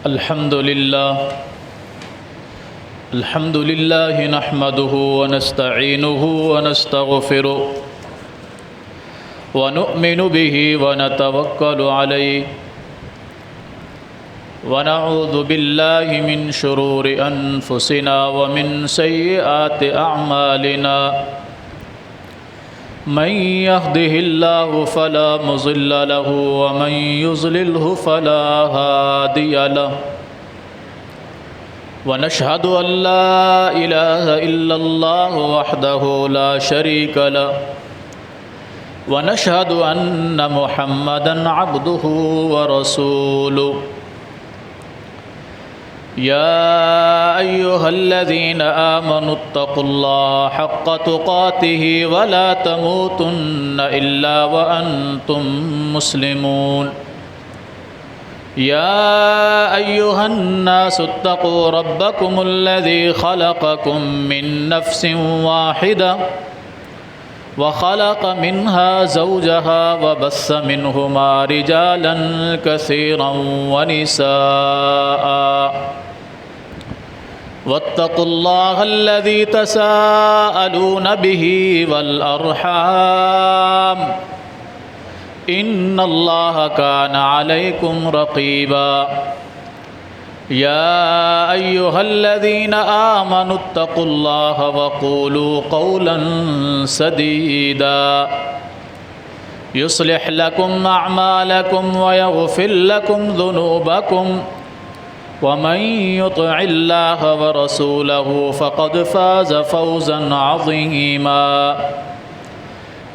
الحمد لله نحمده ونستعينه ونستغفره ونؤمن به ونتوكل عليه ونعوذ بالله من شرور أنفسنا ومن سيئات أعمالنا من يهده الله فلا مضل له ومن يضلله فلا هادي له ونشهد أن لا إله إلا الله وحده لا شريك له ونشهد أن محمدًا عبده ورسوله يا أيها الذين آمنوا اتقوا الله حق تقاته ولا تموتن إلا وأنتم مسلمون يا أيها الناس اتقوا ربكم الذي خلقكم من نفس واحدة وخلق منها زوجها وبث منهما رجالا كثيرا ونساء واتقوا الله الذي تساءلون به والأرحام إن الله كان عليكم رقيبا يا أيها الذين آمنوا اتقوا الله وقولوا قولا سديدا يصلح لكم أعمالكم ويغفر لكم ذنوبكم ومن يطع الله ورسوله فقد فاز فوزا عظيما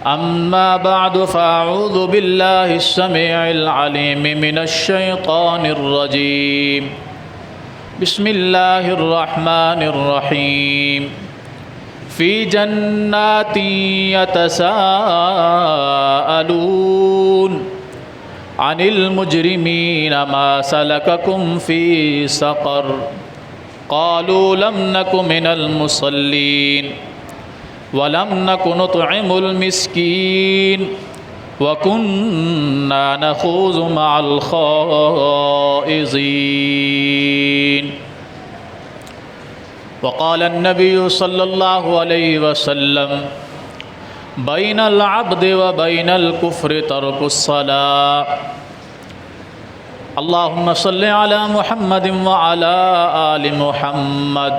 أما بعد فأعوذ بالله السميع العليم من الشيطان الرجيم بسم الله الرحمن الرحيم في جنات يتساءلون عن المجرمين ما سلككم في سقر قالوا لم نك من المصلين ولم نك نطعم المسكين وكنا نخوض مع الخائضين وقال النبي صلى الله عليه وسلم بين العبد وبين الكفر ترك الصلاة اللهم صل على محمد وعلى آل محمد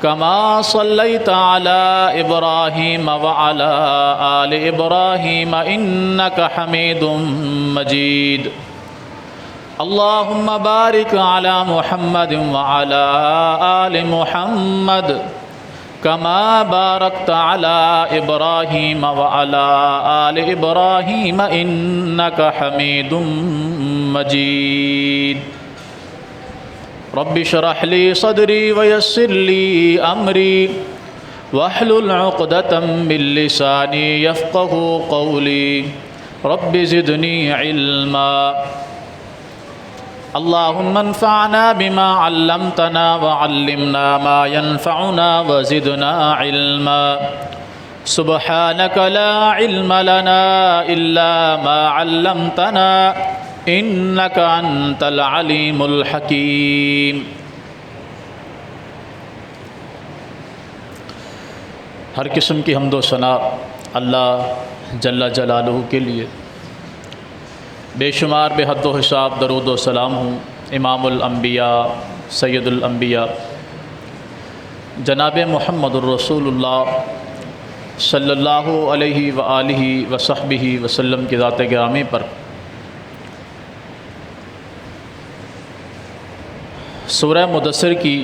كما صليت على إبراهيم وعلى آل إبراهيم إنك حميد مجيد اللهم بارك على محمد وعلى آل محمد كما باركت على إبراهيم وعلى آل إبراهيم إنك حميد مجيد رب اشرح لي صدري ويسر لي أمري واحلل عقدة من لساني يفقه قولي رب زدني علما اللهم انفعنا بما علمتنا وعلمنا ما ينفعنا وزدنا علما سبحانك لا علم لنا إلا ما علمتنا إنك أنت العليم الحكيم ہر قسم کی حمد و ثنا اللہ جل جلالہ کے لیے، بے شمار بے حد و حساب درود و سلام ہوں امام الانبیاء سید الانبیاء جناب محمد الرسول اللہ صلی اللہ علیہ وآلہ وصحبہ وسلم کی ذات گرامی پر۔ سورہ مدثر کی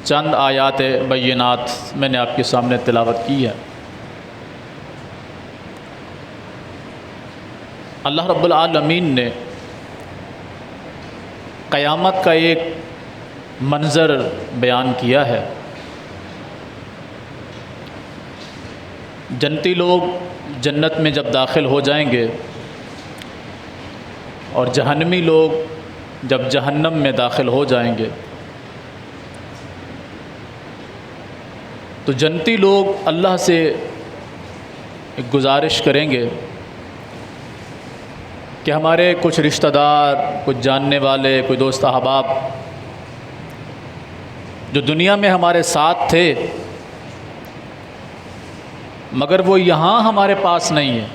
چند آیات بینات میں نے آپ کے سامنے تلاوت کی ہے۔ اللہ رب العالمین نے قیامت کا ایک منظر بیان کیا ہے۔ جنتی لوگ جنت میں جب داخل ہو جائیں گے اور جہنمی لوگ جب جہنم میں داخل ہو جائیں گے تو جنتی لوگ اللہ سے ایک گزارش کریں گے کہ ہمارے کچھ رشتہ دار، کچھ جاننے والے، کوئی دوست احباب جو دنیا میں ہمارے ساتھ تھے مگر وہ یہاں ہمارے پاس نہیں ہے،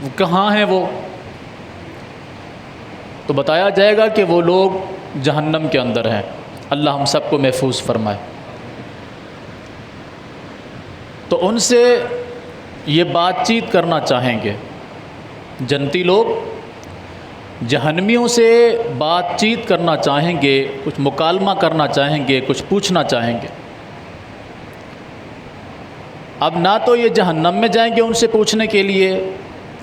وہ کہاں ہیں وہ؟ تو بتایا جائے گا کہ وہ لوگ جہنم کے اندر ہیں۔ اللہ ہم سب کو محفوظ فرمائے۔ تو ان سے یہ بات چیت کرنا چاہیں گے، جنتی لوگ جہنمیوں سے بات چیت کرنا چاہیں گے، کچھ مکالمہ کرنا چاہیں گے، کچھ پوچھنا چاہیں گے۔ اب نہ تو یہ جہنم میں جائیں گے ان سے پوچھنے کے لیے،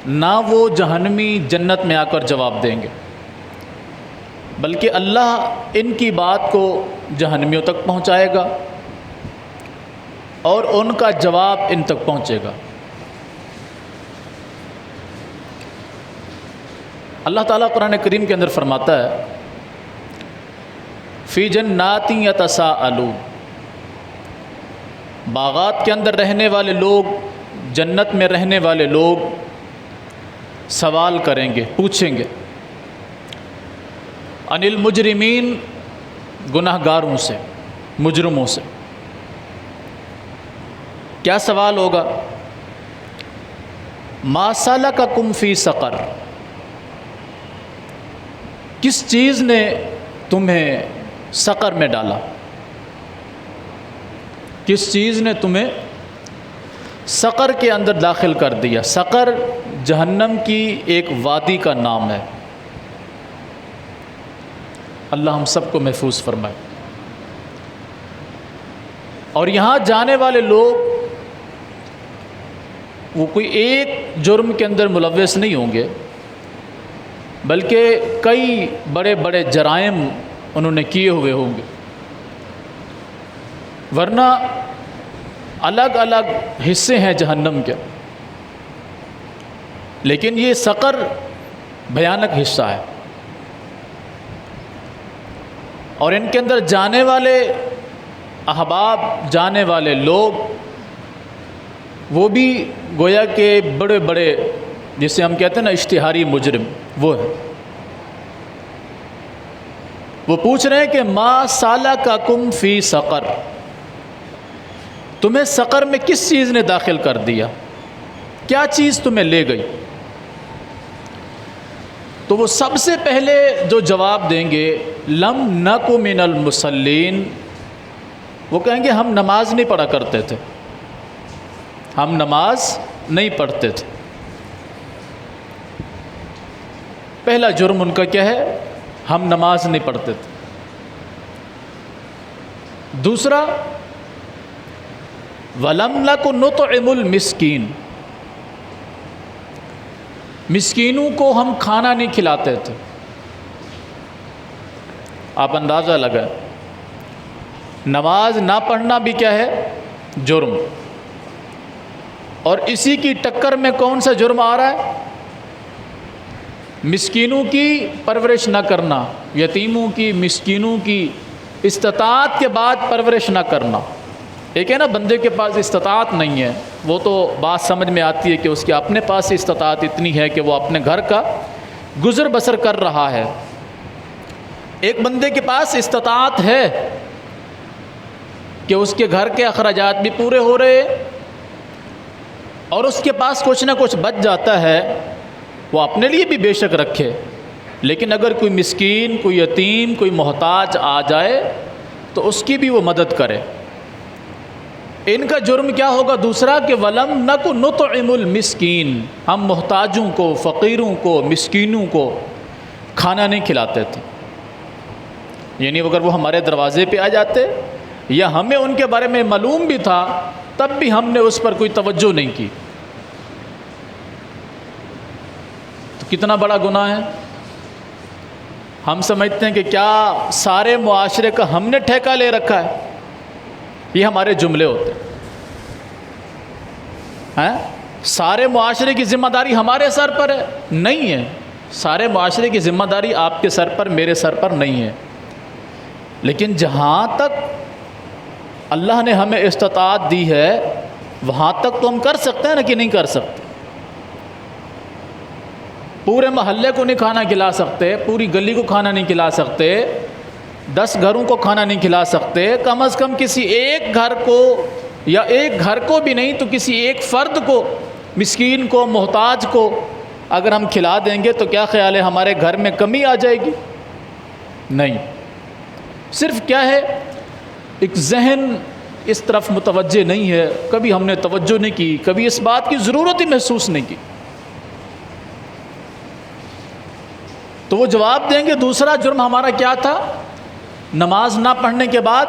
نہ وہ جہنمی جنت میں آ کر جواب دیں گے، بلکہ اللہ ان کی بات کو جہنمیوں تک پہنچائے گا اور ان کا جواب ان تک پہنچے گا۔ اللہ تعالیٰ قرآن کریم کے اندر فرماتا ہے فی جنات یتساءلون، باغات کے اندر رہنے والے لوگ، جنت میں رہنے والے لوگ سوال کریں گے، پوچھیں گے عن المجرمین، گناہ گاروں سے، مجرموں سے۔ کیا سوال ہوگا؟ ما سلککم فی سقر، کس چیز نے تمہیں سقر میں ڈالا؟ کس چیز نے تمہیں سقر کے اندر داخل کر دیا؟ سقر جہنم کی ایک وادی کا نام ہے۔ اللہ ہم سب کو محفوظ فرمائے۔ اور یہاں جانے والے لوگ وہ کوئی ایک جرم کے اندر ملوث نہیں ہوں گے، بلکہ کئی بڑے بڑے جرائم انہوں نے کیے ہوئے ہوں گے، ورنہ الگ الگ حصے ہیں جہنم کے، لیکن یہ سقر بھیانک حصہ ہے۔ اور ان کے اندر جانے والے احباب، جانے والے لوگ، وہ بھی گویا کہ بڑے بڑے، جسے ہم کہتے ہیں نا اشتہاری مجرم، وہ ہے۔ وہ پوچھ رہے ہیں کہ ما سلککم فی سقر، تمہیں سقر میں کس چیز نے داخل کر دیا؟ کیا چیز تمہیں لے گئی؟ تو وہ سب سے پہلے جو جواب دیں گے لم نک من المصلین، وہ کہیں گے ہم نماز نہیں پڑھا کرتے تھے، ہم نماز نہیں پڑھتے تھے۔ پہلا جرم ان کا کیا ہے؟ ہم نماز نہیں پڑھتے تھے۔ دوسرا وَلَمْ نَكُ نُطْعِمُ الْمِسْكِينَ، مسکینوں کو ہم کھانا نہیں کھلاتے تھے۔ آپ اندازہ لگائیں، نماز نہ پڑھنا بھی کیا ہے؟ جرم۔ اور اسی کی ٹکر میں کون سا جرم آ رہا ہے؟ مسکینوں کی پرورش نہ کرنا، یتیموں کی، مسکینوں کی استطاعت کے بعد پرورش نہ کرنا۔ ایک ہے نا بندے کے پاس استطاعت نہیں ہے، وہ تو بات سمجھ میں آتی ہے کہ اس کے اپنے پاس استطاعت اتنی ہے کہ وہ اپنے گھر کا گزر بسر کر رہا ہے۔ ایک بندے کے پاس استطاعت ہے کہ اس کے گھر کے اخراجات بھی پورے ہو رہے ہیں اور اس کے پاس کچھ نہ کچھ بچ جاتا ہے، وہ اپنے لیے بھی بے شک رکھے، لیکن اگر کوئی مسکین، کوئی یتیم، کوئی محتاج آ جائے تو اس کی بھی وہ مدد کرے۔ ان کا جرم کیا ہوگا دوسرا؟ کہ وَلَمْ نَكُ نُطْعِمُ الْمِسْكِينَ، ہم محتاجوں کو، فقیروں کو، مسکینوں کو کھانا نہیں کھلاتے تھے۔ یعنی اگر وہ ہمارے دروازے پہ آ جاتے یا ہمیں ان کے بارے میں معلوم بھی تھا تب بھی ہم نے اس پر کوئی توجہ نہیں کی، تو کتنا بڑا گناہ ہے۔ ہم سمجھتے ہیں کہ کیا سارے معاشرے کا ہم نے ٹھیکہ لے رکھا ہے؟ یہ ہمارے جملے ہوتے ہیں، سارے معاشرے کی ذمہ داری ہمارے سر پر ہے؟ نہیں ہے، سارے معاشرے کی ذمہ داری آپ کے سر پر، میرے سر پر نہیں ہے۔ لیکن جہاں تک اللہ نے ہمیں استطاعت دی ہے وہاں تک تو ہم کر سکتے ہیں نا کہ نہیں کر سکتے؟ پورے محلے کو نہیں کھانا کھلا سکتے، پوری گلی کو کھانا نہیں کھلا سکتے، 10 گھروں کو کھانا نہیں کھلا سکتے، کم از کم کسی ایک گھر کو، یا ایک گھر کو بھی نہیں تو کسی ایک فرد کو، مسکین کو، محتاج کو اگر ہم کھلا دیں گے تو کیا خیال ہے ہمارے گھر میں کمی آ جائے گی؟ نہیں، صرف کیا ہے، ایک ذہن اس طرف متوجہ نہیں ہے، کبھی ہم نے توجہ نہیں کی، کبھی اس بات کی ضرورت ہی محسوس نہیں کی، تو وہ جواب دیں گے دوسرا جرم ہمارا کیا تھا؟ نماز نہ پڑھنے کے بعد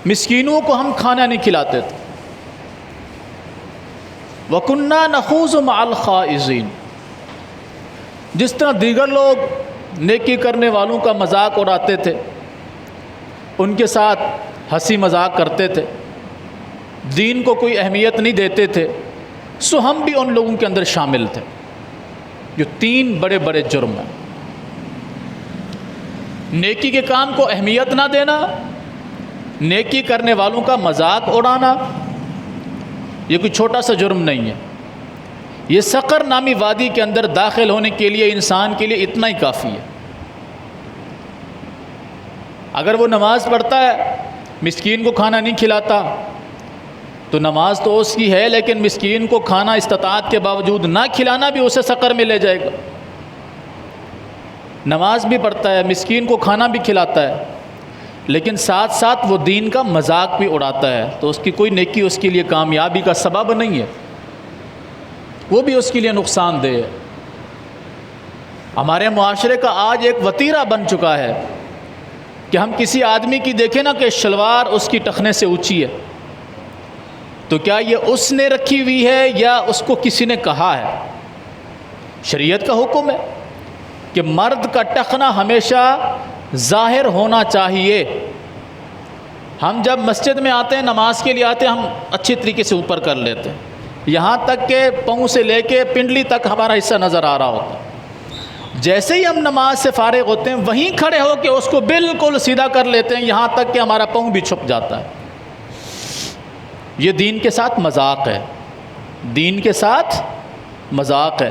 مسکینوں کو ہم کھانا نہیں کھلاتے تھے۔ وَكُنَّا نَخُوضُ مَعَ الْخَائِضِينَ، جس طرح دیگر لوگ نیکی کرنے والوں کا مذاق اڑاتے تھے، ان کے ساتھ ہنسی مذاق کرتے تھے، دین کو کوئی اہمیت نہیں دیتے تھے، سو ہم بھی ان لوگوں کے اندر شامل تھے۔ جو 3 بڑے بڑے جرم ہیں، نیکی کے کام کو اہمیت نہ دینا، نیکی کرنے والوں کا مذاق اڑانا، یہ کوئی چھوٹا سا جرم نہیں ہے، یہ سقر نامی وادی کے اندر داخل ہونے کے لیے انسان کے لیے اتنا ہی کافی ہے۔ اگر وہ نماز پڑھتا ہے، مسکین کو کھانا نہیں کھلاتا، تو نماز تو اس کی ہے، لیکن مسکین کو کھانا استطاعت کے باوجود نہ کھلانا بھی اسے سقر میں لے جائے گا۔ نماز بھی پڑھتا ہے، مسکین کو کھانا بھی کھلاتا ہے، لیکن ساتھ ساتھ وہ دین کا مذاق بھی اڑاتا ہے، تو اس کی کوئی نیکی اس کے لیے کامیابی کا سبب نہیں ہے، وہ بھی اس کے لیے نقصان دہ ہے۔ ہمارے معاشرے کا آج ایک وتیرہ بن چکا ہے کہ ہم کسی آدمی کی دیکھیں نا کہ شلوار اس کی ٹخنے سے اونچی ہے، تو کیا یہ اس نے رکھی ہوئی ہے یا اس کو کسی نے کہا ہے؟ شریعت کا حکم ہے کہ مرد کا ٹخنا ہمیشہ ظاہر ہونا چاہیے۔ ہم جب مسجد میں آتے ہیں، نماز کے لیے آتے ہیں، ہم اچھی طریقے سے اوپر کر لیتے ہیں، یہاں تک کہ پاؤں سے لے کے پنڈلی تک ہمارا حصہ نظر آ رہا ہوتا ہے۔ جیسے ہی ہم نماز سے فارغ ہوتے ہیں، وہیں کھڑے ہو کے اس کو بالکل سیدھا کر لیتے ہیں، یہاں تک کہ ہمارا پاؤں بھی چھپ جاتا ہے۔ یہ دین کے ساتھ مذاق ہے، دین کے ساتھ مذاق ہے،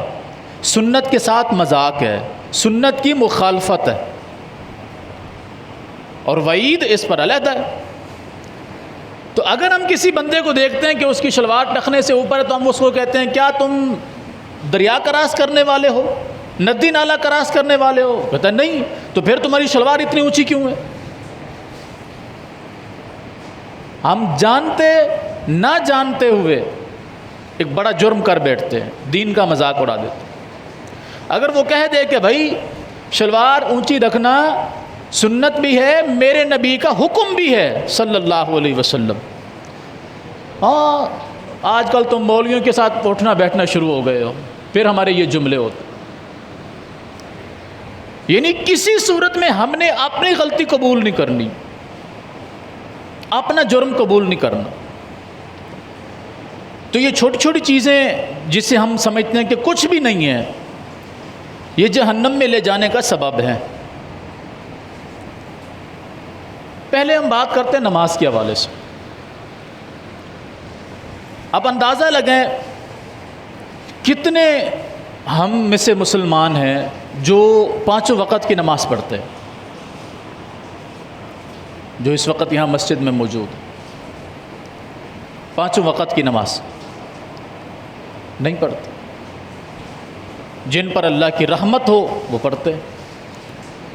سنت کے ساتھ مذاق ہے، سنت کی مخالفت ہے، اور وعید اس پر علیحدہ ہے۔ تو اگر ہم کسی بندے کو دیکھتے ہیں کہ اس کی شلوار ٹخنے سے اوپر ہے، تو ہم اس کو کہتے ہیں کیا تم دریا کراس کرنے والے ہو، ندی نالا کراس کرنے والے ہو؟ کہتا ہے نہیں، تو پھر تمہاری شلوار اتنی اونچی کیوں ہے؟ ہم جانتے نہ جانتے ہوئے ایک بڑا جرم کر بیٹھتے ہیں، دین کا مذاق اڑا دیتے ہیں۔ اگر وہ کہہ دے کہ بھائی شلوار اونچی رکھنا سنت بھی ہے، میرے نبی کا حکم بھی ہے صلی اللہ علیہ وسلم، ہاں آج کل تم مولویوں کے ساتھ اٹھنا بیٹھنا شروع ہو گئے ہو، پھر ہمارے یہ جملے ہوتے، یعنی کسی صورت میں ہم نے اپنی غلطی قبول نہیں کرنی، اپنا جرم قبول نہیں کرنا۔ تو یہ چھوٹی چھوٹی چیزیں جسے ہم سمجھتے ہیں کہ کچھ بھی نہیں ہے، یہ جہنم میں لے جانے کا سبب ہے۔ پہلے ہم بات کرتے ہیں نماز کے حوالے سے۔ اب اندازہ لگائیں کتنے ہم میں سے مسلمان ہیں جو 5 وقت کی نماز پڑھتے ہیں، جو اس وقت یہاں مسجد میں موجود 5 وقت کی نماز نہیں پڑھتے۔ جن پر اللہ کی رحمت ہو وہ پڑھتے ہیں،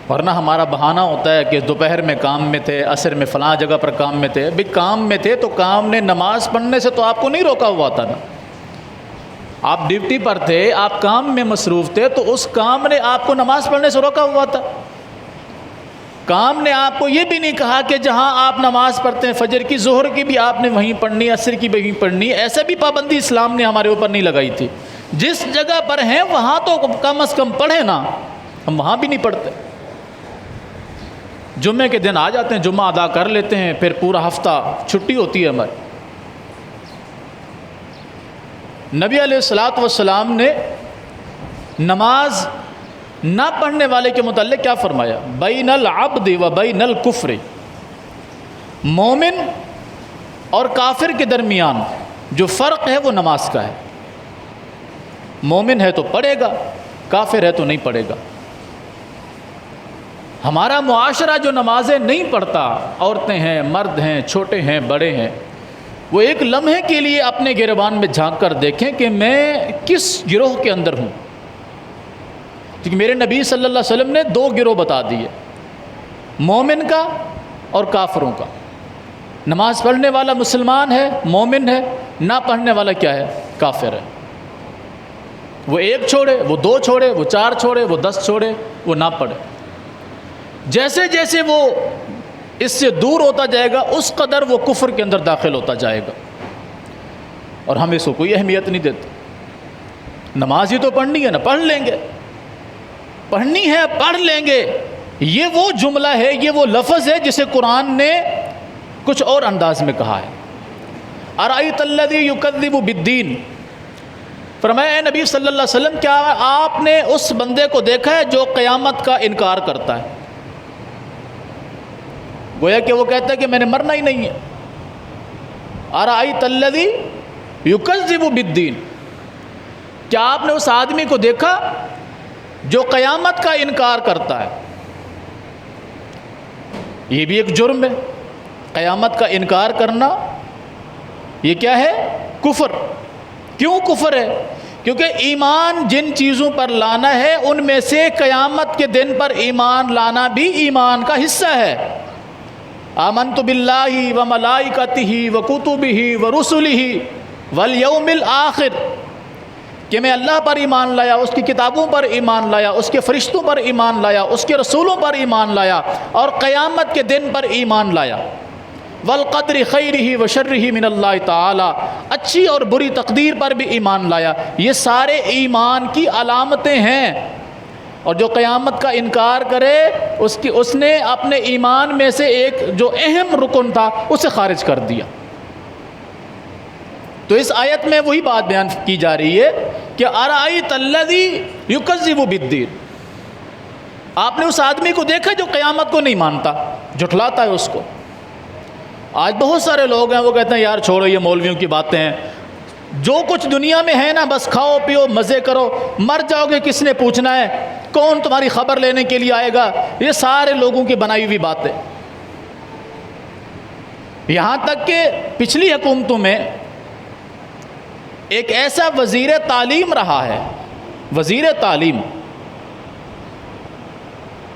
ورنہ ہمارا بہانہ ہوتا ہے کہ دوپہر میں کام میں تھے، عصر میں فلاں جگہ پر کام میں تھے۔ بھئی کام میں تھے تو کام نے نماز پڑھنے سے تو آپ کو نہیں روکا ہوا تھا نا، آپ ڈیوٹی پر تھے، آپ کام میں مصروف تھے، تو اس کام نے آپ کو نماز پڑھنے سے روکا ہوا تھا۔ کام نے آپ کو یہ بھی نہیں کہا کہ جہاں آپ نماز پڑھتے ہیں فجر کی، ظہر کی بھی آپ نے وہیں پڑھنی، عصر کی بھی وہیں پڑھنی، ایسا بھی پابندی اسلام نے ہمارے اوپر نہیں لگائی تھی۔ جس جگہ پر ہیں وہاں تو کم از کم پڑھیں نا، ہم وہاں بھی نہیں پڑھتے۔ جمعے کے دن آ جاتے ہیں، جمعہ ادا کر لیتے ہیں، پھر پورا ہفتہ چھٹی ہوتی ہے ہماری۔ نبی علیہ الصلوۃ والسلام نے نماز نہ پڑھنے والے کے متعلق کیا فرمایا؟ بین العبد و بین الکفر، مومن اور کافر کے درمیان جو فرق ہے وہ نماز کا ہے. مومن ہے تو پڑھے گا، کافر ہے تو نہیں پڑھے گا. ہمارا معاشرہ جو نمازیں نہیں پڑھتا، عورتیں ہیں، مرد ہیں، چھوٹے ہیں، بڑے ہیں، وہ ایک لمحے کے لیے اپنے گریبان میں جھانک کر دیکھیں کہ میں کس گروہ کے اندر ہوں. کیونکہ میرے نبی صلی اللہ علیہ وسلم نے 2 گروہ بتا دیے، مومن کا اور کافروں کا. نماز پڑھنے والا مسلمان ہے، مومن ہے، نہ پڑھنے والا کیا ہے؟ کافر ہے. وہ 1 چھوڑے، وہ 2 چھوڑے، وہ 4 چھوڑے، وہ 10 چھوڑے، وہ نہ پڑھے. جیسے جیسے وہ اس سے دور ہوتا جائے گا اس قدر وہ کفر کے اندر داخل ہوتا جائے گا. اور ہم اس کو کوئی اہمیت نہیں دیتے. نماز ہی تو پڑھنی ہے نا، پڑھ لیں گے. پڑھنی ہے، پڑھ لیں گے، یہ وہ جملہ ہے، یہ وہ لفظ ہے جسے قرآن نے کچھ اور انداز میں کہا ہے. ارأیت الذی یکذب بالدین، فرمایا اے نبی صلی اللہ علیہ وسلم کیا آپ نے اس بندے کو دیکھا ہے جو قیامت کا انکار کرتا ہے؟ گویا کہ وہ کہتا ہے کہ میں نے مرنا ہی نہیں ہے. ارأیت الذی یکذب بالدین، کیا آپ نے اس آدمی کو دیکھا جو قیامت کا انکار کرتا ہے؟ یہ بھی ایک جرم ہے. قیامت کا انکار کرنا یہ کیا ہے؟ کفر. کیوں کفر ہے؟ کیونکہ ایمان جن چیزوں پر لانا ہے ان میں سے قیامت کے دن پر ایمان لانا بھی ایمان کا حصہ ہے. آمنت باللہ وملائکتہ وکتبہ ورسلہ والیوم الآخر، کہ میں اللہ پر ایمان لایا، اس کی کتابوں پر ایمان لایا، اس کے فرشتوں پر ایمان لایا، اس کے رسولوں پر ایمان لایا، اور قیامت کے دن پر ایمان لایا. والقدر خیرہ وشرہ من اللہ تعالی، اچھی اور بری تقدیر پر بھی ایمان لایا. یہ سارے ایمان کی علامتیں ہیں. اور جو قیامت کا انکار کرے اس نے اپنے ایمان میں سے ایک جو اہم رکن تھا اسے خارج کر دیا. تو اس آیت میں وہی بات بیان کی جا رہی ہے کہ ارأیت الذی یکذب بالدین، آپ نے اس آدمی کو دیکھا جو قیامت کو نہیں مانتا، جھٹلاتا ہے اس کو. آج بہت سارے لوگ ہیں وہ کہتے ہیں یار چھوڑو یہ مولویوں کی باتیں ہیں، جو کچھ دنیا میں ہے نا بس کھاؤ پیو مزے کرو، مر جاؤ گے کس نے پوچھنا ہے، کون تمہاری خبر لینے کے لیے آئے گا. یہ سارے لوگوں کی بنائی ہوئی باتیں. یہاں تک کہ پچھلی حکومتوں میں ایک ایسا وزیر تعلیم رہا ہے، وزیر تعلیم،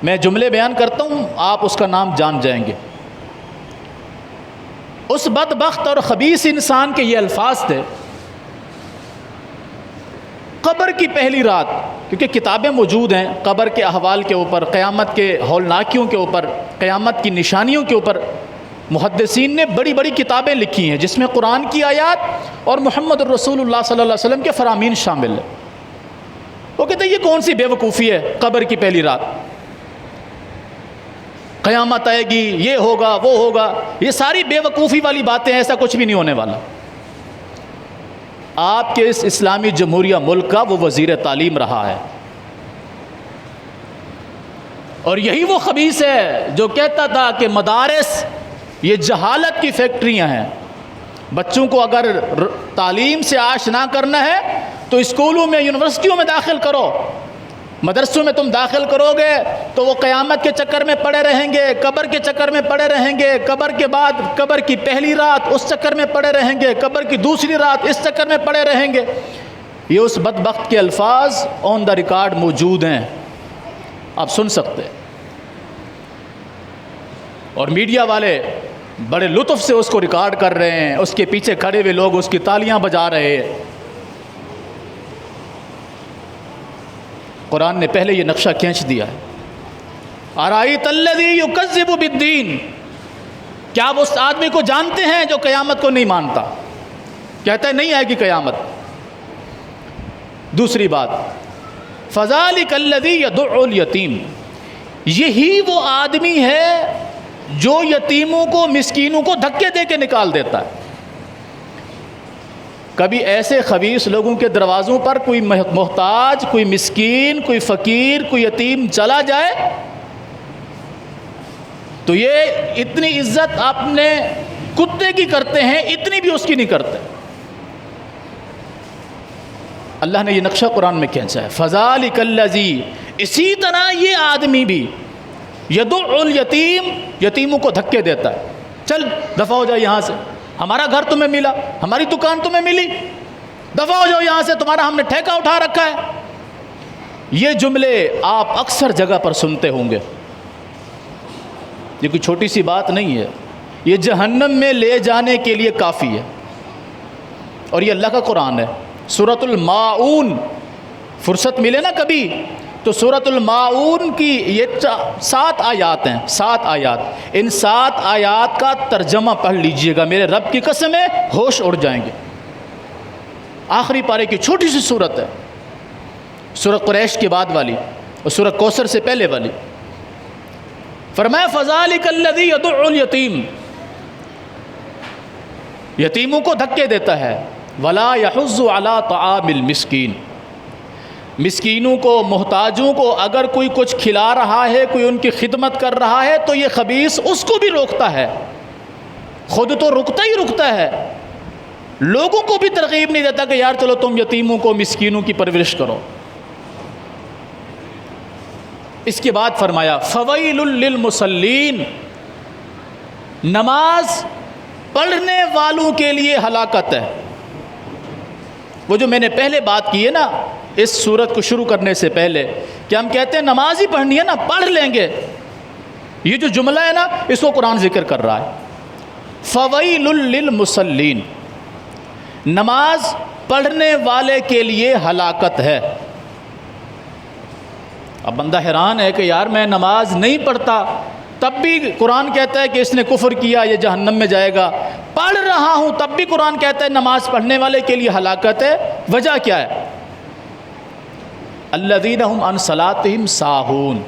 میں جملے بیان کرتا ہوں آپ اس کا نام جان جائیں گے. اس بدبخت اور خبیث انسان کے یہ الفاظ تھے: قبر کی پہلی رات، کیونکہ کتابیں موجود ہیں قبر کے احوال کے اوپر، قیامت کے ہولناکیوں کے اوپر، قیامت کی نشانیوں کے اوپر محدثین نے بڑی بڑی کتابیں لکھی ہیں جس میں قرآن کی آیات اور محمد الرسول اللہ صلی اللہ علیہ وسلم کے فرامین شامل ہیں. وہ کہتے ہیں یہ کون سی بے وقوفی ہے، قبر کی پہلی رات، قیامت آئے گی، یہ ہوگا وہ ہوگا، یہ ساری بے وقوفی والی باتیں، ایسا کچھ بھی نہیں ہونے والا. آپ کے اس اسلامی جمہوریہ ملک کا وہ وزیر تعلیم رہا ہے، اور یہی وہ خبیث ہے جو کہتا تھا کہ مدارس یہ جہالت کی فیکٹریاں ہیں. بچوں کو اگر تعلیم سے آشنا کرنا ہے تو اسکولوں میں، یونیورسٹیوں میں داخل کرو. مدرسوں میں تم داخل کرو گے تو وہ قیامت کے چکر میں پڑے رہیں گے، قبر کے چکر میں پڑے رہیں گے، قبر کے بعد قبر کی پہلی رات اس چکر میں پڑے رہیں گے، قبر کی دوسری رات اس چکر میں پڑے رہیں گے. یہ اس بدبخت کے الفاظ آن دا ریکارڈ موجود ہیں، آپ سن سکتے. اور میڈیا والے بڑے لطف سے اس کو ریکارڈ کر رہے ہیں، اس کے پیچھے کھڑے ہوئے لوگ اس کی تالیاں بجا رہے ہیں. قرآن نے پہلے یہ نقشہ کھینچ دیا ہے. ارأیت الذی یکذب بالدین، کیا آپ اس آدمی کو جانتے ہیں جو قیامت کو نہیں مانتا، کہتا ہے نہیں آئے گی قیامت. دوسری بات، فذلک الذی یدع الیتیم، یہی وہ آدمی ہے جو یتیموں کو، مسکینوں کو دھکے دے کے نکال دیتا ہے. کبھی ایسے خبیث لوگوں کے دروازوں پر کوئی محتاج، کوئی مسکین، کوئی فقیر، کوئی یتیم چلا جائے تو یہ اتنی عزت اپنے کتے کی کرتے ہیں، اتنی بھی اس کی نہیں کرتے. اللہ نے یہ نقشہ قرآن میں کھینچا ہے، فذالک الذی، اسی طرح یہ آدمی بھی یدع الیتیم، یتیموں کو دھکے دیتا ہے، چل دفع ہو جاؤ یہاں سے، ہمارا گھر تمہیں ملا، ہماری دکان تمہیں ملی، دفع ہو جاؤ یہاں سے، تمہارا ہم نے ٹھیکہ اٹھا رکھا ہے۔ یہ جملے آپ اکثر جگہ پر سنتے ہوں گے، یہ کوئی چھوٹی سی بات نہیں ہے، یہ جہنم میں لے جانے کے لیے کافی ہے، اور یہ اللہ کا قرآن ہے۔ سورۃ الماعون، فرصت ملے نا کبھی تو سورۃ الماعون کی یہ 7 آیات ہیں، 7 آیات، ان 7 آیات کا ترجمہ پڑھ لیجئے گا، میرے رب کی قسم ہے ہوش اڑ جائیں گے۔ آخری پارے کی چھوٹی سی سورت ہے، سورۃ قریش کے بعد والی اور سورۃ کوثر سے پہلے والی۔ فرمایا فذالک الذی یدع الیتیم، یتیموں کو دھکے دیتا ہے، ولا یحض علی طعام المسکین، مسکینوں کو، محتاجوں کو اگر کوئی کچھ کھلا رہا ہے، کوئی ان کی خدمت کر رہا ہے تو یہ خبیث اس کو بھی روکتا ہے، خود تو رکتا ہی رکتا ہے، لوگوں کو بھی ترغیب نہیں دیتا کہ یار چلو تم یتیموں کو، مسکینوں کی پرورش کرو۔ اس کے بعد فرمایا فویل للمصلین، نماز پڑھنے والوں کے لیے ہلاکت ہے۔ وہ جو میں نے پہلے بات کی ہے نا اس سورت کو شروع کرنے سے پہلے کہ ہم کہتے ہیں نماز ہی پڑھنی ہے نا، پڑھ لیں گے، یہ جو جملہ ہے نا اس کو قرآن ذکر کر رہا ہے، فویل للمصلین، نماز پڑھنے والے کے لیے ہلاکت ہے۔ اب بندہ حیران ہے کہ یار میں نماز نہیں پڑھتا تب بھی قرآن کہتا ہے کہ اس نے کفر کیا، یہ جہنم میں جائے گا، پڑھ رہا ہوں تب بھی قرآن کہتا ہے نماز پڑھنے والے کے لیے ہلاکت ہے۔ وجہ کیا ہے؟ الذین هم عن صلاتهم ساہون،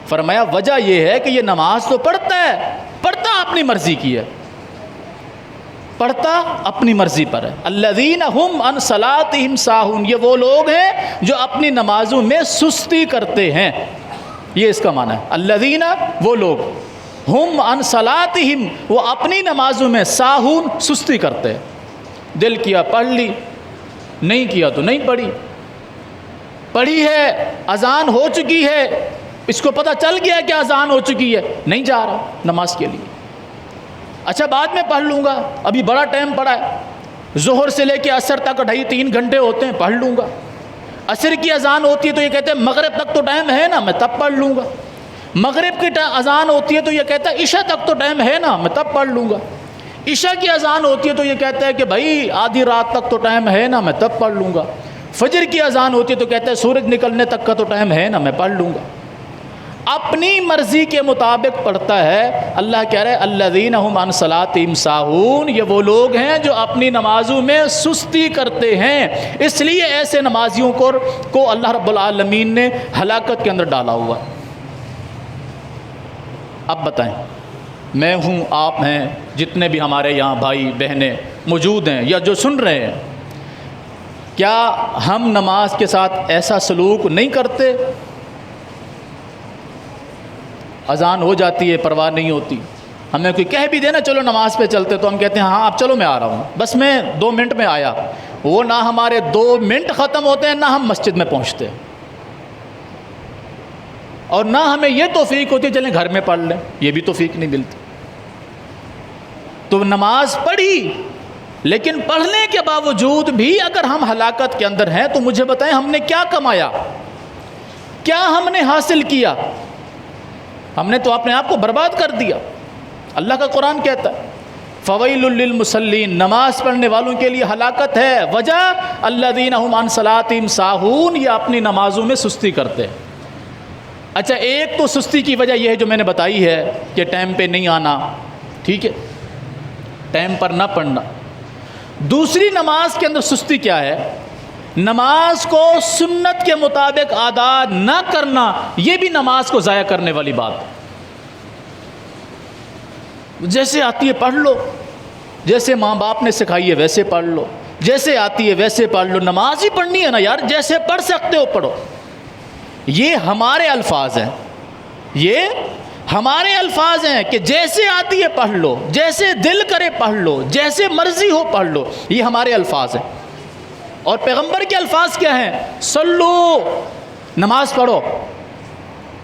فرمایا وجہ یہ ہے کہ یہ نماز تو پڑھتا ہے، پڑھتا اپنی مرضی کی ہے، پڑھتا اپنی مرضی پر ہے۔ الذین هم عن صلاتهم ساہون، یہ وہ لوگ ہیں جو اپنی نمازوں میں سستی کرتے ہیں، یہ اس کا معنی ہے۔ الذین، وہ لوگ، ہم عن صلاتہم، وہ اپنی نمازوں میں، ساہون، سستی کرتے ہیں، دل کیا پڑھ لی، نہیں کیا تو نہیں پڑھی، پڑھی ہے، اذان ہو چکی ہے، اس کو پتہ چل گیا کہ اذان ہو چکی ہے، نہیں جا رہا نماز کے لیے، اچھا بعد میں پڑھ لوں گا، ابھی بڑا ٹائم پڑا ہے، ظہر سے لے کے عصر تک 2.5-3 گھنٹے ہوتے ہیں، پڑھ لوں گا، عصر کی اذان ہوتی ہے تو یہ کہتے ہیں مغرب تک تو ٹائم ہے نا، میں تب پڑھ لوں گا، مغرب کی اذان ہوتی ہے تو یہ کہتا ہے عشاء تک تو ٹائم ہے نا، میں تب پڑھ لوں گا، عشاء کی اذان ہوتی ہے تو یہ کہتا ہے کہ بھائی آدھی رات تک تو ٹائم ہے نا، میں تب پڑھ لوں گا، فجر کی اذان ہوتی ہے تو کہتا ہے سورج نکلنے تک کا تو ٹائم ہے نا، میں پڑھ لوں گا، اپنی مرضی کے مطابق پڑھتا ہے۔ اللہ کہہ رہے الذین هم عن صلاتہم ساہون، یہ وہ لوگ ہیں جو اپنی نمازوں میں سستی کرتے ہیں، اس لیے ایسے نمازیوں کو اللہ رب العالمین نے ہلاکت کے اندر ڈالا ہوا۔ اب بتائیں، میں ہوں، آپ ہیں، جتنے بھی ہمارے یہاں بھائی بہنیں موجود ہیں یا جو سن رہے ہیں، کیا ہم نماز کے ساتھ ایسا سلوک نہیں کرتے؟ اذان ہو جاتی ہے، پرواہ نہیں ہوتی، ہمیں کوئی کہہ بھی دے نا چلو نماز پہ چلتے تو ہم کہتے ہیں ہاں اب چلو میں آ رہا ہوں، بس میں 2 منٹ میں آیا، وہ نہ ہمارے 2 منٹ ختم ہوتے ہیں نہ ہم مسجد میں پہنچتے ہیں، اور نہ ہمیں یہ توفیق ہوتی ہے چلیں گھر میں پڑھ لیں، یہ بھی توفیق نہیں ملتی۔ تو نماز پڑھی، لیکن پڑھنے کے باوجود بھی اگر ہم ہلاکت کے اندر ہیں تو مجھے بتائیں ہم نے کیا کمایا، کیا ہم نے حاصل کیا؟ ہم نے تو اپنے آپ کو برباد کر دیا۔ اللہ کا قرآن کہتا ہے فویل للمصلین، نماز پڑھنے والوں کے لیے ہلاکت ہے۔ وجہ الذین هم عن صلاتہم ساہون، یہ اپنی نمازوں میں سستی کرتے ہیں۔ اچھا، ایک تو سستی کی وجہ یہ ہے جو میں نے بتائی ہے کہ ٹائم پہ نہیں آنا، ٹھیک ہے، ٹائم پر نہ پڑھنا۔ دوسری نماز کے اندر سستی کیا ہے؟ نماز کو سنت کے مطابق ادا نہ کرنا، یہ بھی نماز کو ضائع کرنے والی بات ہے۔ جیسے آتی ہے پڑھ لو، جیسے ماں باپ نے سکھائی ہے ویسے پڑھ لو، جیسے آتی ہے ویسے پڑھ لو، نماز ہی پڑھنی ہے نا یار، جیسے پڑھ سکتے ہو پڑھو۔ یہ ہمارے الفاظ ہیں، یہ ہمارے الفاظ ہیں کہ جیسے آتی ہے پڑھ لو، جیسے دل کرے پڑھ لو، جیسے مرضی ہو پڑھ لو، یہ ہمارے الفاظ ہیں۔ اور پیغمبر کے الفاظ کیا ہیں؟ صلو، نماز پڑھو.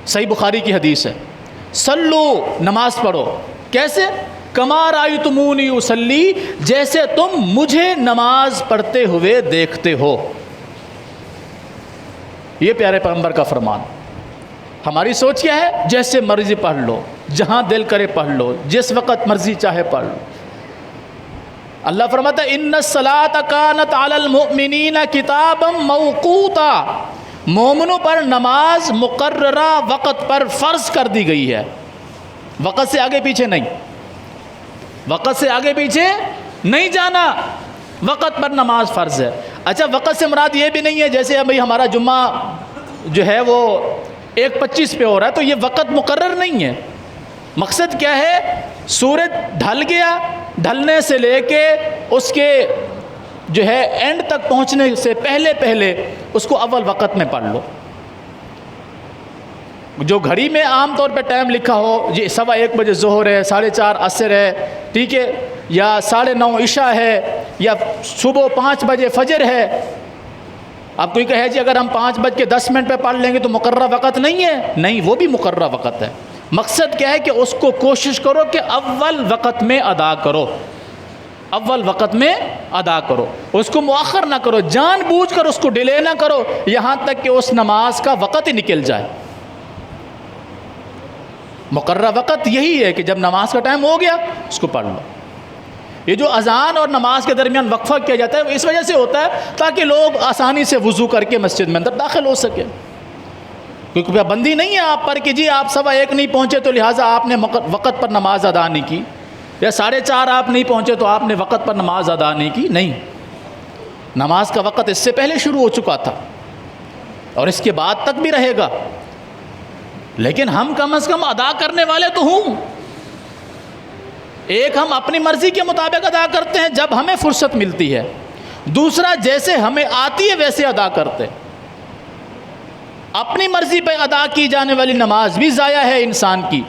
صحیح بخاری کی حدیث ہے، صلو، نماز پڑھو. کیسے؟ کما رأیتمونی اصلی، جیسے تم مجھے نماز پڑھتے ہوئے دیکھتے ہو. یہ پیارے پیغمبر کا فرمان. ہماری سوچ کیا ہے؟ جیسے مرضی پڑھ لو، جہاں دل کرے پڑھ لو، جس وقت مرضی چاہے پڑھ لو. اللہ فرماتا ہے ان الصلاۃ کانت علی المؤمنین کتابا موقوتا، مومنوں پر نماز مقررہ وقت پر فرض کر دی گئی ہے. وقت سے آگے پیچھے نہیں، وقت سے آگے پیچھے نہیں جانا، وقت پر نماز فرض ہے. اچھا، وقت سے مراد یہ بھی نہیں ہے جیسے ابھی ہمارا جمعہ جو ہے وہ 1:25 پہ ہو رہا ہے تو یہ وقت مقرر نہیں ہے. مقصد کیا ہے؟ سورج ڈھل گیا، ڈھلنے سے لے کے اس کے جو ہے اینڈ تک پہنچنے سے پہلے پہلے اس کو اول وقت میں پڑھ لو. جو گھڑی میں عام طور پہ ٹائم لکھا ہو، یہ 1:15 بجے ظہر ہے، 4:30 عصر ہے، ٹھیک ہے، یا 9:30 عشاء ہے، یا صبح 5 بجے فجر ہے. اب کوئی کہے جی اگر ہم 5:10 پہ پڑھ لیں گے تو مقررہ وقت نہیں ہے. نہیں، وہ بھی مقررہ وقت ہے. مقصد کیا ہے کہ اس کو کوشش کرو کہ اول وقت میں ادا کرو، اول وقت میں ادا کرو، اس کو مؤخر نہ کرو، جان بوجھ کر اس کو ڈیلے نہ کرو یہاں تک کہ اس نماز کا وقت ہی نکل جائے. مقررہ وقت یہی ہے کہ جب نماز کا ٹائم ہو گیا اس کو پڑھ لو. یہ جو اذان اور نماز کے درمیان وقفہ کیا جاتا ہے وہ اس وجہ سے ہوتا ہے تاکہ لوگ آسانی سے وضو کر کے مسجد میں اندر داخل ہو سکے. کیونکہ بندی نہیں ہے آپ پر کہ جی آپ 1:15 نہیں پہنچے تو لہٰذا آپ نے وقت پر نماز ادا نہیں کی، یا 4:30 آپ نہیں پہنچے تو آپ نے وقت پر نماز ادا نہیں کی. نہیں، نماز کا وقت اس سے پہلے شروع ہو چکا تھا اور اس کے بعد تک بھی رہے گا، لیکن ہم کم از کم ادا کرنے والے تو ہوں. ایک ہم اپنی مرضی کے مطابق ادا کرتے ہیں جب ہمیں فرصت ملتی ہے، دوسرا جیسے ہمیں آتی ہے ویسے ادا کرتے ہیں. اپنی مرضی پہ ادا کی جانے والی نماز بھی ضائع ہے انسان کی،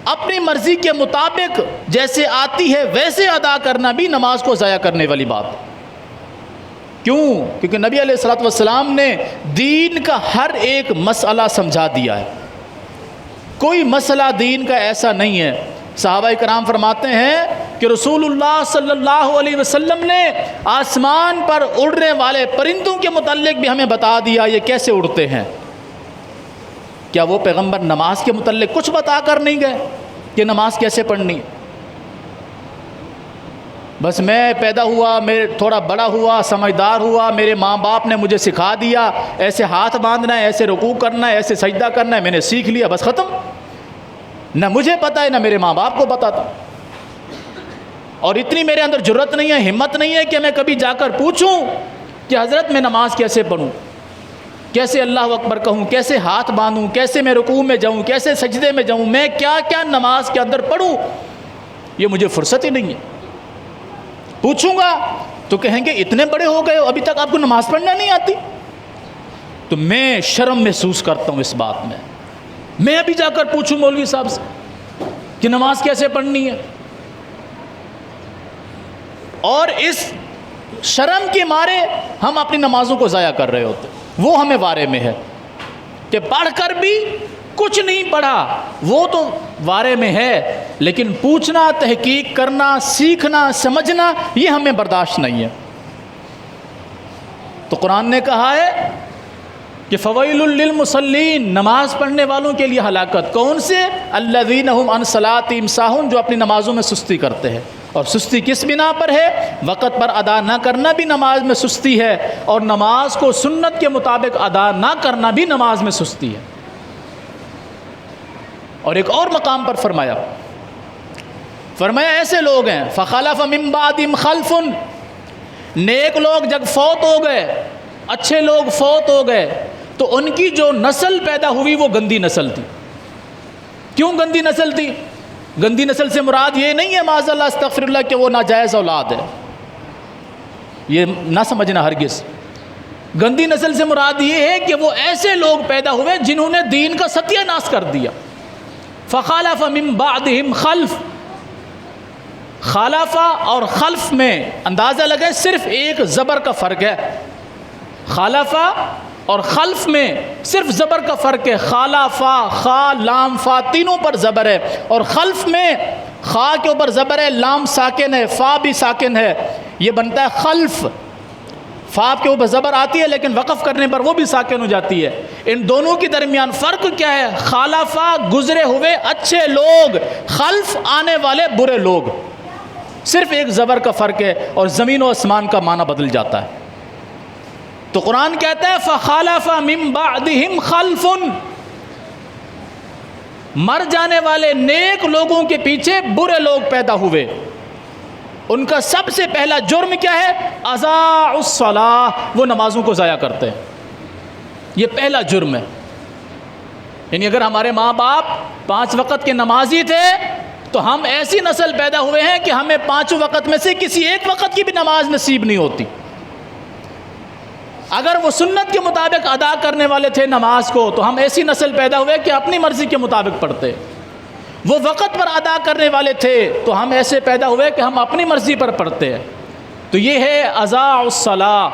اپنی مرضی کے مطابق جیسے آتی ہے ویسے ادا کرنا بھی نماز کو ضائع کرنے والی بات. کیوں؟ کیونکہ نبی علیہ الصلوۃ والسلام نے دین کا ہر ایک مسئلہ سمجھا دیا ہے. کوئی مسئلہ دین کا ایسا نہیں ہے. صحابہ کرام فرماتے ہیں کہ رسول اللہ صلی اللہ علیہ وسلم نے آسمان پر اڑنے والے پرندوں کے متعلق بھی ہمیں بتا دیا یہ کیسے اڑتے ہیں. کیا وہ پیغمبر نماز کے متعلق کچھ بتا کر نہیں گئے کہ نماز کیسے پڑھنی ہے؟ بس میں پیدا ہوا، میں تھوڑا بڑا ہوا، سمجھدار ہوا، میرے ماں باپ نے مجھے سکھا دیا ایسے ہاتھ باندھنا ہے، ایسے رکوع کرنا ہے، ایسے سجدہ کرنا ہے، میں نے سیکھ لیا، بس ختم. نہ مجھے پتہ ہے نہ میرے ماں باپ کو پتہ تھا، اور اتنی میرے اندر جرت نہیں ہے، ہمت نہیں ہے کہ میں کبھی جا کر پوچھوں کہ حضرت میں نماز کیسے پڑھوں، کیسے اللہ اکبر کہوں، کیسے ہاتھ باندھوں، کیسے میں رکوع میں جاؤں، کیسے سجدے میں جاؤں، میں کیا کیا نماز کے اندر پڑھوں. یہ مجھے فرصت ہی نہیں ہے. پوچھوں گا تو کہیں گے اتنے بڑے ہو گئے ہو ابھی تک آپ کو نماز پڑھنا نہیں آتی. تو میں شرم محسوس کرتا ہوں اس بات میں. میں ابھی جا کر پوچھوں مولوی صاحب سے کہ نماز کیسے پڑھنی ہے، اور اس شرم کے مارے ہم اپنی نمازوں کو ضائع کر رہے ہوتے. وہ ہمیں وارے میں ہے کہ پڑھ کر بھی کچھ نہیں پڑھا، وہ تو وارے میں ہے، لیکن پوچھنا، تحقیق کرنا، سیکھنا، سمجھنا یہ ہمیں برداشت نہیں ہے. تو قرآن نے کہا ہے کہ فویل للمصلین، نماز پڑھنے والوں کے لیے ہلاکت. کون سے؟ الذین هم عن صلاتهم ساہون، جو اپنی نمازوں میں سستی کرتے ہیں. اور سستی کس بنا پر ہے؟ وقت پر ادا نہ کرنا بھی نماز میں سستی ہے، اور نماز کو سنت کے مطابق ادا نہ کرنا بھی نماز میں سستی ہے. اور ایک اور مقام پر فرمایا ایسے لوگ ہیں فخلف من بعدہم خلف، نیک لوگ جب فوت ہو گئے، اچھے لوگ فوت ہو گئے تو ان کی جو نسل پیدا ہوئی وہ گندی نسل تھی. کیوں گندی نسل تھی؟ گندی نسل سے مراد یہ نہیں ہے معاذ اللہ استغفر اللہ کہ وہ ناجائز اولاد ہے، یہ نہ سمجھنا ہرگز. گندی نسل سے مراد یہ ہے کہ وہ ایسے لوگ پیدا ہوئے جنہوں نے دین کا ستیہ ناش کر دیا. فخلف من بعدہم خلف، خالفہ اور خلف میں اندازہ لگے صرف ایک زبر کا فرق ہے. خالفہ اور خلف میں صرف زبر کا فرق ہے، خالفہ، خا لام فا تینوں پر زبر ہے، اور خلف میں خا کے اوپر زبر ہے، لام ساکن ہے، فا بھی ساکن ہے، یہ بنتا ہے خلف۔ فا کے اوپر زبر آتی ہے لیکن وقف کرنے پر وہ بھی ساکن ہو جاتی ہے۔ ان دونوں کے درمیان فرق کیا ہے؟ خالفہ گزرے ہوئے اچھے لوگ، خلف آنے والے برے لوگ، صرف ایک زبر کا فرق ہے اور زمین و آسمان کا معنی بدل جاتا ہے۔ تو قرآن کہتا ہے فَخَلَفَ مِن بَعْدِهِمْ خَلْفٌ، مر جانے والے نیک لوگوں کے پیچھے برے لوگ پیدا ہوئے۔ ان کا سب سے پہلا جرم کیا ہے؟ اضاعوا الصلاۃ، وہ نمازوں کو ضائع کرتے ہیں، یہ پہلا جرم ہے۔ یعنی اگر ہمارے ماں باپ 5 وقت کے نمازی تھے تو ہم ایسی نسل پیدا ہوئے ہیں کہ ہمیں 5 وقت میں سے کسی ایک وقت کی بھی نماز نصیب نہیں ہوتی۔ اگر وہ سنت کے مطابق ادا کرنے والے تھے نماز کو تو ہم ایسی نسل پیدا ہوئے کہ اپنی مرضی کے مطابق پڑھتے۔ وہ وقت پر ادا کرنے والے تھے تو ہم ایسے پیدا ہوئے کہ ہم اپنی مرضی پر پڑھتے ہیں۔ تو یہ ہے اضاعوا الصلاۃ،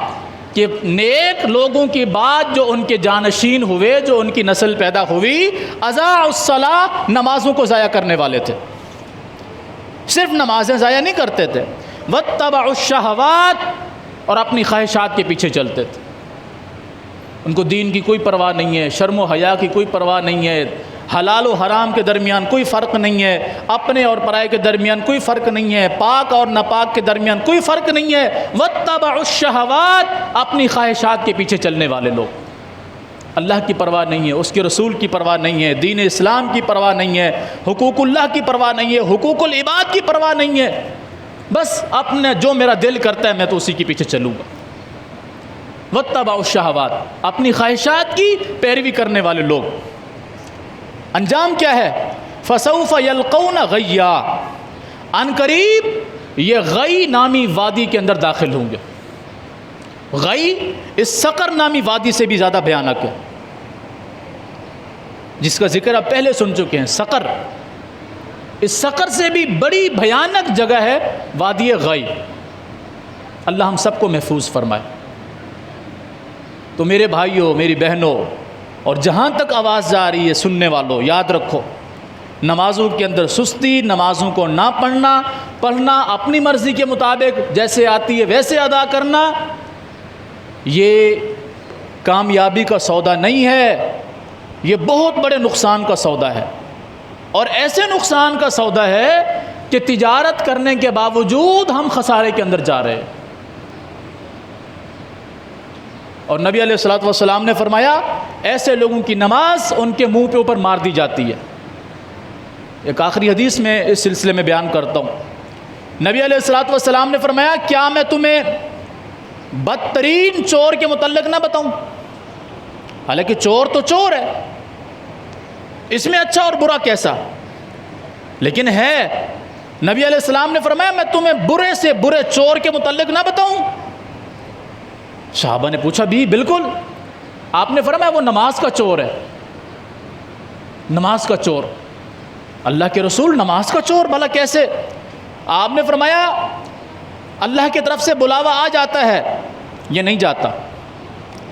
کہ نیک لوگوں کی بات جو ان کے جانشین ہوئے، جو ان کی نسل پیدا ہوئی، اضاعوا الصلاۃ، نمازوں کو ضائع کرنے والے تھے۔ صرف نمازیں ضائع نہیں کرتے تھے، واتبعوا الشہوات، اور اپنی خواہشات کے پیچھے چلتے تھے۔ ان کو دین کی کوئی پرواہ نہیں ہے، شرم و حیا کی کوئی پرواہ نہیں ہے، حلال و حرام کے درمیان کوئی فرق نہیں ہے، اپنے اور پرائے کے درمیان کوئی فرق نہیں ہے، پاک اور ناپاک کے درمیان کوئی فرق نہیں ہے۔ واتبعوا الشہوات، اپنی خواہشات کے پیچھے چلنے والے لوگ، اللہ کی پرواہ نہیں ہے، اس کے رسول کی پرواہ نہیں ہے، دین اسلام کی پرواہ نہیں ہے، حقوق اللہ کی پرواہ نہیں ہے، حقوق العباد کی پرواہ نہیں ہے، بس اپنے جو میرا دل کرتا ہے میں تو اسی کے پیچھے چلوں گا۔ واتبعوا الشہوات، اپنی خواہشات کی پیروی کرنے والے لوگ، انجام کیا ہے؟ فسوف یلقون غیا، ان قریب یہ غی نامی وادی کے اندر داخل ہوں گے۔ غی اس سقر نامی وادی سے بھی زیادہ بھیانک ہے، جس کا ذکر آپ پہلے سن چکے ہیں۔ سقر، اس سقر سے بھی بڑی بھیانک جگہ ہے وادی غی۔ اللہ ہم سب کو محفوظ فرمائے۔ تو میرے بھائیوں، میری بہنوں، اور جہاں تک آواز جا رہی ہے سننے والوں، یاد رکھو، نمازوں کے اندر سستی، نمازوں کو نہ پڑھنا اپنی مرضی کے مطابق جیسے آتی ہے ویسے ادا کرنا، یہ کامیابی کا سودا نہیں ہے، یہ بہت بڑے نقصان کا سودا ہے، اور ایسے نقصان کا سودا ہے کہ تجارت کرنے کے باوجود ہم خسارے کے اندر جا رہے ہیں۔ اور نبی علیہ الصلوۃ والسلام نے فرمایا ایسے لوگوں کی نماز ان کے منہ پہ اوپر مار دی جاتی ہے۔ ایک آخری حدیث میں اس سلسلے میں بیان کرتا ہوں۔ نبی علیہ الصلوۃ والسلام نے فرمایا کیا میں تمہیں بدترین چور کے متعلق نہ بتاؤں؟ حالانکہ چور تو چور ہے، اس میں اچھا اور برا کیسا، لیکن ہے۔ نبی علیہ السلام نے فرمایا میں تمہیں برے سے برے چور کے متعلق نہ بتاؤں؟ صحابہ نے پوچھا بھی بالکل۔ آپ نے فرمایا وہ نماز کا چور ہے، نماز کا چور۔ اللہ کے رسول نماز کا چور بھلا کیسے؟ آپ نے فرمایا اللہ کی طرف سے بلاوا آ جاتا ہے، یہ نہیں جاتا،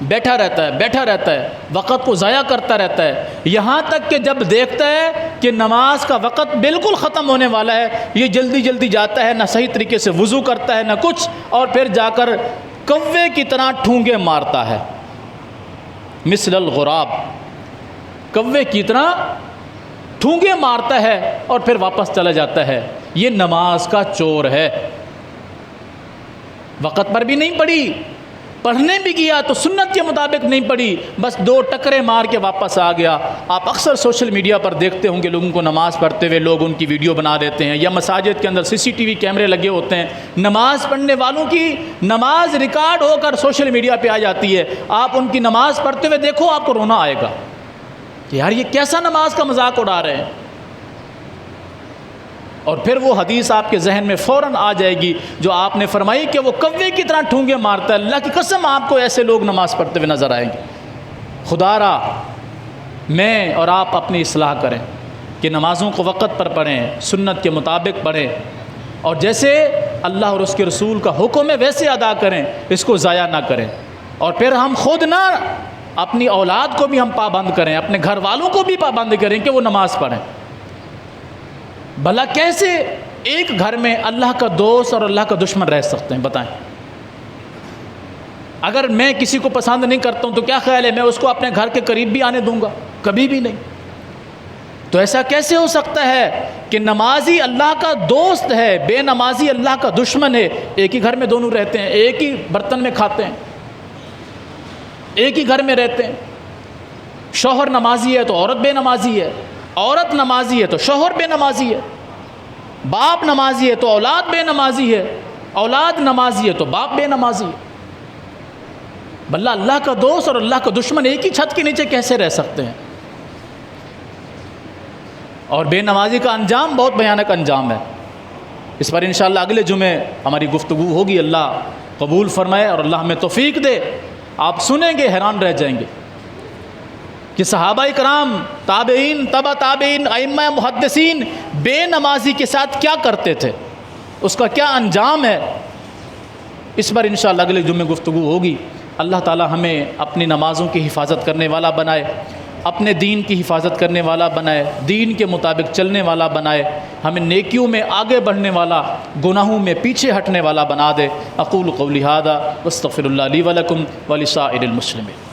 بیٹھا رہتا ہے، وقت کو ضائع کرتا رہتا ہے، یہاں تک کہ جب دیکھتا ہے کہ نماز کا وقت بالکل ختم ہونے والا ہے، یہ جلدی جلدی جاتا ہے، نہ صحیح طریقے سے وضو کرتا ہے نہ کچھ، اور پھر جا کر کوے کی طرح ٹھونگے مارتا ہے، مثل الغراب، کوے کی طرح ٹھونگے مارتا ہے اور پھر واپس چلا جاتا ہے۔ یہ نماز کا چور ہے۔ وقت پر بھی نہیں پڑھی، پڑھنے بھی گیا تو سنت کے مطابق نہیں پڑھی، بس 2 ٹکرے مار کے واپس آ گیا۔ آپ اکثر سوشل میڈیا پر دیکھتے ہوں گے لوگوں کو نماز پڑھتے ہوئے لوگ ان کی ویڈیو بنا دیتے ہیں، یا مساجد کے اندر CCTV کیمرے لگے ہوتے ہیں، نماز پڑھنے والوں کی نماز ریکارڈ ہو کر سوشل میڈیا پہ آ جاتی ہے۔ آپ ان کی نماز پڑھتے ہوئے دیکھو، آپ کو رونا آئے گا کہ یار یہ کیسا نماز کا مذاق اڑا رہے ہیں۔ اور پھر وہ حدیث آپ کے ذہن میں فوراً آ جائے گی جو آپ نے فرمائی کہ وہ کوے کی طرح ٹھونگے مارتا ہے۔ اللہ کی قسم آپ کو ایسے لوگ نماز پڑھتے ہوئے نظر آئیں گے۔ خدا را میں اور آپ اپنی اصلاح کریں کہ نمازوں کو وقت پر پڑھیں، سنت کے مطابق پڑھیں، اور جیسے اللہ اور اس کے رسول کا حکم ہے ویسے ادا کریں، اس کو ضائع نہ کریں۔ اور پھر ہم خود نہ اپنی اولاد کو بھی ہم پابند کریں، اپنے گھر والوں کو بھی پابند کریں کہ وہ نماز پڑھیں۔ بھلا کیسے ایک گھر میں اللہ کا دوست اور اللہ کا دشمن رہ سکتے ہیں؟ بتائیں۔ اگر میں کسی کو پسند نہیں کرتا ہوں تو کیا خیال ہے میں اس کو اپنے گھر کے قریب بھی آنے دوں گا؟ کبھی بھی نہیں۔ تو ایسا کیسے ہو سکتا ہے کہ نمازی اللہ کا دوست ہے، بے نمازی اللہ کا دشمن ہے؟ ایک ہی گھر میں دونوں رہتے ہیں، ایک ہی برتن میں کھاتے ہیں، ایک ہی گھر میں رہتے ہیں۔ شوہر نمازی ہے تو عورت بے نمازی ہے، عورت نمازی ہے تو شوہر بے نمازی ہے، باپ نمازی ہے تو اولاد بے نمازی ہے، اولاد نمازی ہے تو باپ بے نمازی ہے۔ بلّہ اللہ کا دوست اور اللہ کا دشمن ایک ہی چھت کے نیچے کیسے رہ سکتے ہیں؟ اور بے نمازی کا انجام بہت بھیانک انجام ہے۔ اس پر انشاءاللہ اگلے جمعے ہماری گفتگو ہوگی، اللہ قبول فرمائے اور اللہ ہمیں توفیق دے۔ آپ سنیں گے حیران رہ جائیں گے کہ صحابہ کرام، تابعین، تبع تابعین، ائمہ محدثین بے نمازی کے ساتھ کیا کرتے تھے، اس کا کیا انجام ہے۔ اس پر انشاءاللہ اگلے جمعے گفتگو ہوگی۔ اللہ تعالی ہمیں اپنی نمازوں کی حفاظت کرنے والا بنائے، اپنے دین کی حفاظت کرنے والا بنائے، دین کے مطابق چلنے والا بنائے، ہمیں نیکیوں میں آگے بڑھنے والا، گناہوں میں پیچھے ہٹنے والا بنا دے۔ اقول قولی ھذا واستغفر اللہ لی ولکم ولسائر المسلمین۔